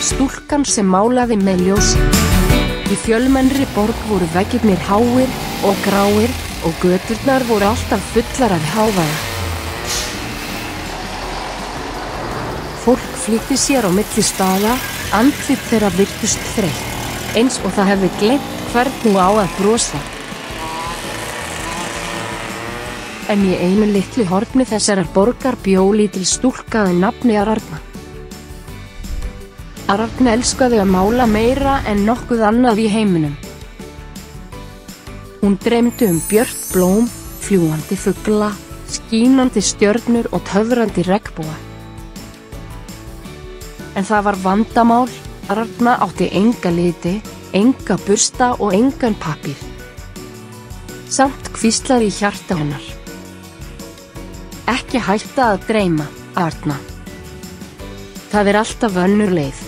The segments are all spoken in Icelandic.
Stúlkan sem málaði með ljósi. Í fjölmennri borg voru veggirnir háir og gráir og göturnar voru alltaf fullar af hávaða. Fólk flýtti sér á milli staða, andlit þeirra virtust þreytt, eins og það hefði gleymt hvernig á að brosa. En í einu litlu horni þessarar borgar bjó lítil stúlka að nafni Ararna. Ararna elskaði að mála meira en nokkuð annað í heiminum. Hún dreymdi björt blóm, fljúgandi fugla, skínandi stjörnur og töfrandi regnboga. En það var vandamál, Ararna átti enga liti, enga bursta og engan pappír. Samt hvíslaði í hjarta hennar. Ekki hætta að dreyma, Ararna. Það alltaf önnur leið.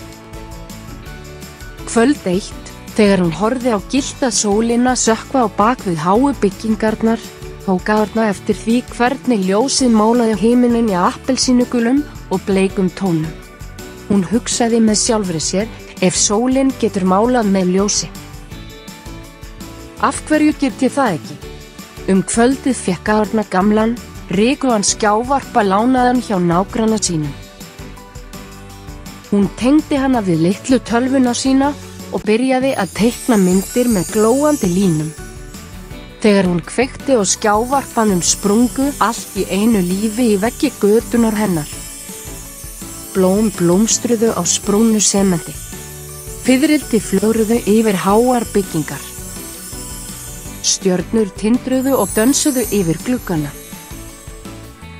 Kvöld eitt, þegar hún horfði á gyllta sólina sökkva á bak við háu byggingarnar, tók Ararna eftir því hvernig ljósið málaði himininn í appelsínugulum og bleikum tónum. Hún hugsaði með sjálfri sér, ef sólin getur málað með ljósi. Af hverju get ég það ekki? Kvöldið fékk Ararna gamlan, ryklugan skjávarpa lánaðan hjá nágranna sínum. Hún tengdi hana við litlu tölvuna sína og byrjaði að teikna myndir með glóandi línum. Þegar hún kveikti og skjávarpanum sprungu allt í einu lífi í veggi götunar hennar. Blóm blómstruðu á sprungnu sementi. Fiðrildi flögruðu yfir háar byggingar. Stjörnur tindruðu og dönsuðu yfir gluggana.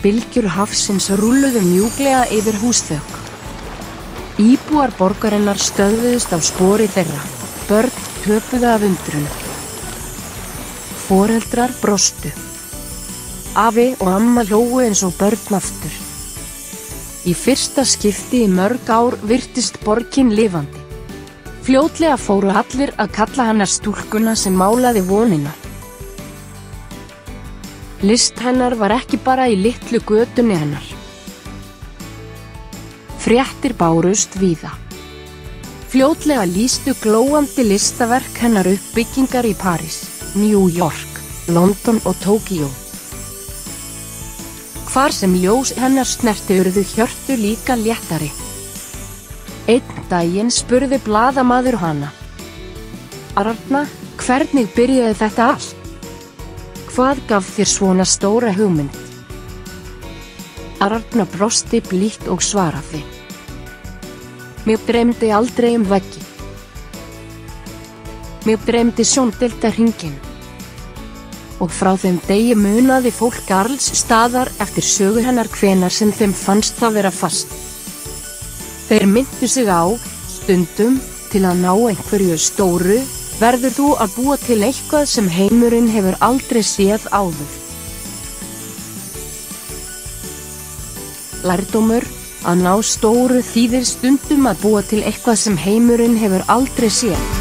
Bylgjur hafsins rúlluðu mjúklega yfir húsþök. Íbúar borgarinnar stöðvuðust á spori þeirra. Börn töpuðu af undrun. Foreldrar brostu. Afi og amma hlógu eins og börn aftur. Í fyrsta skipti í mörg ár virtist borgin lifandi. Fljótlega fóru allir að kalla hana stúlkuna sem málaði vonina. List hennar var ekki bara í litlu götunni hennar. Fréttir bárust víða. Fljótlega lýstu glóandi listaverk hennar upp byggingar í París, New York, London og Tókíó. Hvar sem ljós hennar snerti urðu hjörtu líka léttari. Einn daginn spurði blaðamaður hana. Ararna, hvernig byrjaði þetta allt? Hvað gaf þér svona stóra hugmynd? Ararna brosti blítt og svaraði. Mig dreymdi aldrei veggi. Mig dreymdi sjóndeilda hringinn. Og frá þeim degi munaði fólk alls staðar eftir sögu hennar hvenar sem þeim fannst það vera fast. Þeir minntu sig á, stundum, til að ná einhverju stóru, verður þú að búa til eitthvað sem heimurinn hefur aldrei séð áður. Lærdómur, að ná stóru þýðir stundum að búa til eitthvað sem heimurinn hefur aldrei séð.